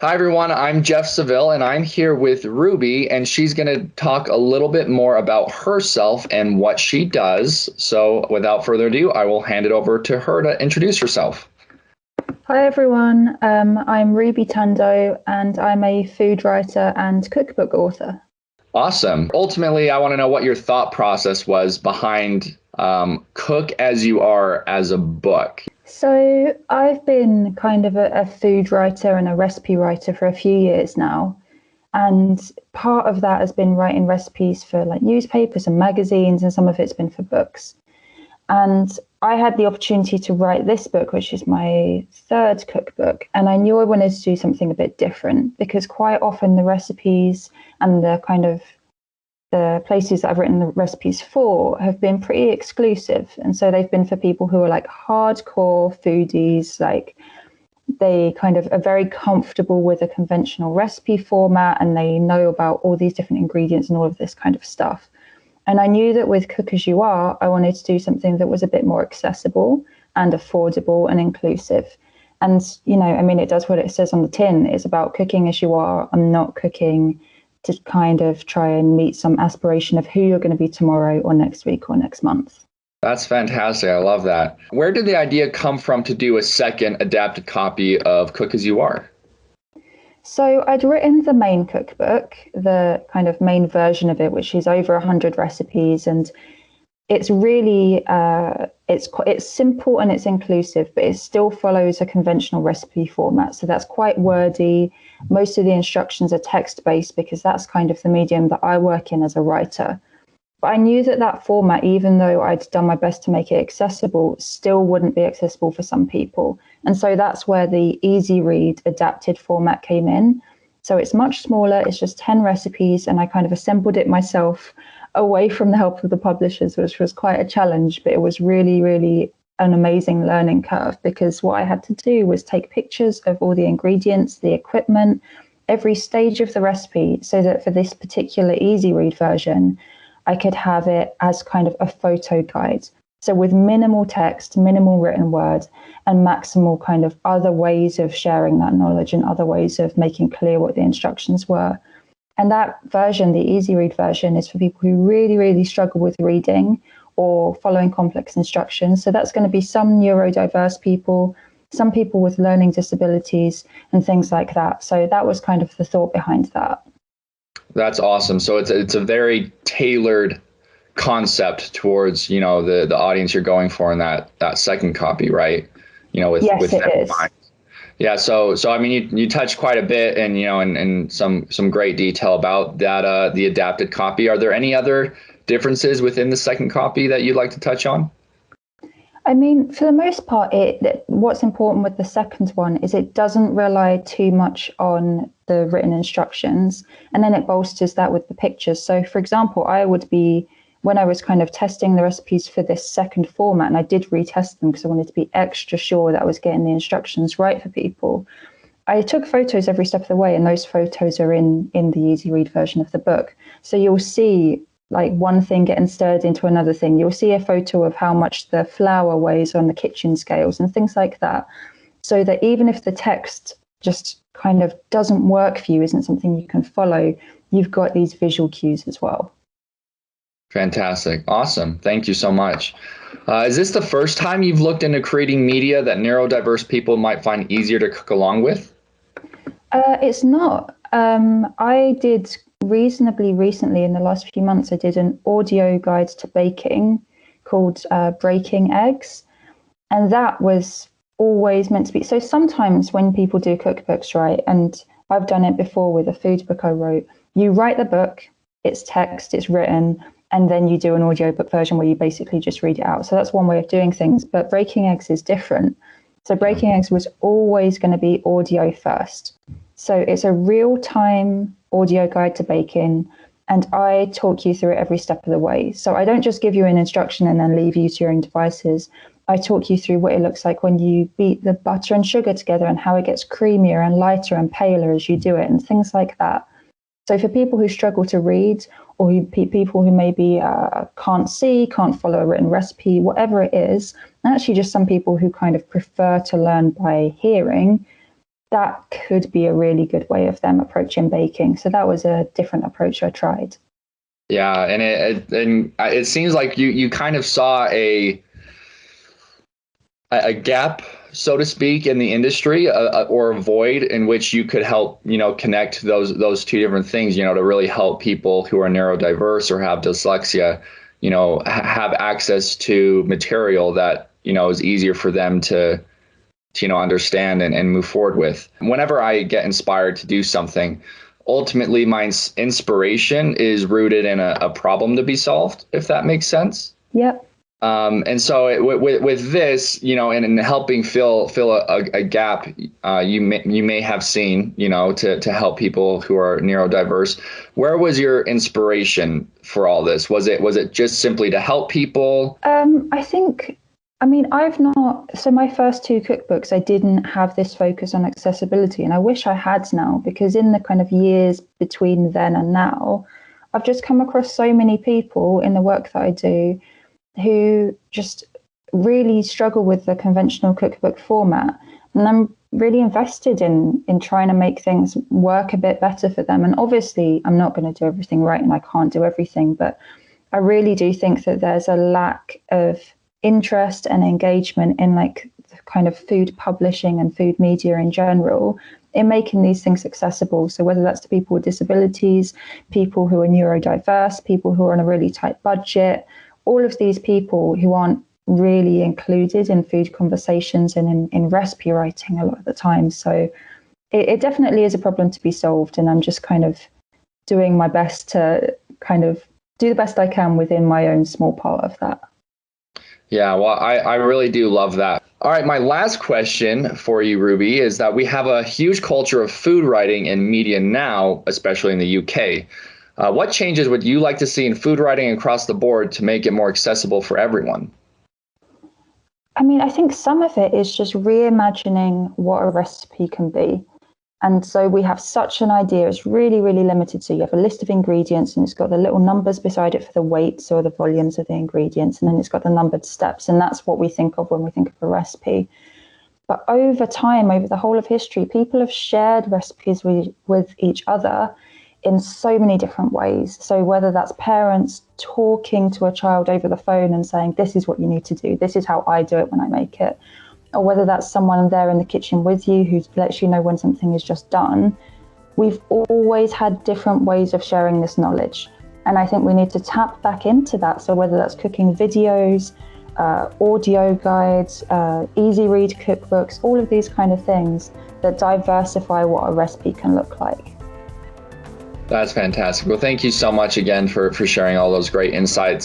Hi, everyone. I'm Jeff Saville, and I'm here with Ruby, and she's going to talk a little bit more about herself and what she does. So, without further ado, I will hand it over to her to introduce herself. Hi everyone, I'm Ruby Tandoh and I'm a food writer and cookbook author. Awesome. Ultimately, I want to know what your thought process was behind Cook as You Are as a book. So I've been kind of a food writer and a recipe writer for a few years now. And part of that has been writing recipes for like newspapers and magazines, and some of it's been for books. And I had the opportunity to write this book, which is my third cookbook. And I knew I wanted to do something a bit different because quite often the recipes and the places that I've written the recipes for have been pretty exclusive. And so they've been for people who are like hardcore foodies, like they kind of are very comfortable with a conventional recipe format and they know about all these different ingredients and all of this kind of stuff. And I knew that with Cook As You Are, I wanted to do something that was a bit more accessible and affordable and inclusive. And, I mean, it does what it says on the tin. It's about cooking as you are. I'm not cooking to kind of try and meet some aspiration of who you're going to be tomorrow or next week or next month. That's fantastic. I love that. Where did the idea come from to do a second adapted copy of Cook As You Are? So I'd written the main cookbook, the kind of main version of it, which is over 100 recipes, and it's really it's simple and it's inclusive, but it still follows a conventional recipe format. So that's quite wordy. Most of the instructions are text-based because that's kind of the medium that I work in as a writer. But I knew that that format, even though I'd done my best to make it accessible, still wouldn't be accessible for some people. And so that's where the easy read adapted format came in. So it's much smaller, it's just 10 recipes, and I kind of assembled it myself away from the help of the publishers, which was quite a challenge, but it was really, really an amazing learning curve because what I had to do was take pictures of all the ingredients, the equipment, every stage of the recipe, so that for this particular easy read version, I could have it as kind of a photo guide. So with minimal text, minimal written word, and maximal kind of other ways of sharing that knowledge and other ways of making clear what the instructions were. And that version, the easy read version, is for people who really, really struggle with reading or following complex instructions. So that's going to be some neurodiverse people, some people with learning disabilities, and things like that. So that was kind of the thought behind that. That's awesome. So it's a very tailored concept towards, the audience you're going for in that second copy, right? Yes, With it that in is. mind. Yeah, so I mean, you touched quite a bit, and and some great detail about that the adapted copy. Are there any other differences within the second copy that you'd like to touch on? I mean, for the most part, what's important with the second one is it doesn't rely too much on the written instructions, and then it bolsters that with the pictures. So, for example, when I was kind of testing the recipes for this second format, and I did retest them because I wanted to be extra sure that I was getting the instructions right for people. I took photos every step of the way, and those photos are in the easy read version of the book. So you'll see like one thing getting stirred into another thing. You'll see a photo of how much the flour weighs on the kitchen scales and things like that. So that even if the text just kind of doesn't work for you, isn't something you can follow, you've got these visual cues as well. Fantastic. Awesome. Thank you so much. Is this the first time you've looked into creating media that neurodiverse people might find easier to cook along with? It's not. I did reasonably recently, in the last few months, I did an audio guide to baking called Breaking Eggs. And that was always meant to be. So sometimes when people do cookbooks, right, and I've done it before with a food book I wrote, you write the book, it's text, it's written, and then you do an audiobook version where you basically just read it out. So that's one way of doing things. But Breaking Eggs is different. So Breaking Eggs was always going to be audio first. So it's a real-time audio guide to baking, and I talk you through it every step of the way. So I don't just give you an instruction and then leave you to your own devices. I talk you through what it looks like when you beat the butter and sugar together and how it gets creamier and lighter and paler as you do it and things like that. So for people who struggle to read or people who maybe can't see, can't follow a written recipe, whatever it is, and actually just some people who kind of prefer to learn by hearing, that could be a really good way of them approaching baking. So that was a different approach I tried. Yeah, and it seems like you kind of saw a gap, so to speak, in the industry, or a void in which you could help, connect those two different things, to really help people who are neurodiverse or have dyslexia, have access to material that, is easier for them to understand and move forward with. Whenever I get inspired to do something, ultimately my inspiration is rooted in a problem to be solved, if that makes sense. Yep. And so with this, and in helping fill a gap, you may have seen, to help people who are neurodiverse. Where was your inspiration for all this? Was it just simply to help people? So my first two cookbooks, I didn't have this focus on accessibility, and I wish I had now, because in the kind of years between then and now, I've just come across so many people in the work that I do who just really struggle with the conventional cookbook format. And I'm really invested in trying to make things work a bit better for them. And obviously, I'm not going to do everything right, and I can't do everything, but I really do think that there's a lack of interest and engagement in like the kind of food publishing and food media in general in making these things accessible. So whether that's to people with disabilities, people who are neurodiverse, people who are on a really tight budget, all of these people who aren't really included in food conversations and in recipe writing a lot of the time. So it definitely is a problem to be solved. And I'm just kind of doing my best to kind of do the best I can within my own small part of that. Yeah, well, I really do love that. All right, my last question for you, Ruby, is that we have a huge culture of food writing in media now, especially in the UK. What changes would you like to see in food writing across the board to make it more accessible for everyone? I think some of it is just reimagining what a recipe can be. And so we have such an idea, it's really, really limited. So you have a list of ingredients and it's got the little numbers beside it for the weights or the volumes of the ingredients. And then it's got the numbered steps. And that's what we think of when we think of a recipe. But over time, over the whole of history, people have shared recipes with each other in so many different ways. So whether that's parents talking to a child over the phone and saying, this is what you need to do, this is how I do it when I make it, or whether that's someone there in the kitchen with you who lets you know when something is just done, we've always had different ways of sharing this knowledge. And I think we need to tap back into that. So whether that's cooking videos, audio guides, easy read cookbooks, all of these kind of things that diversify what a recipe can look like. That's fantastic. Well, thank you so much again for sharing all those great insights.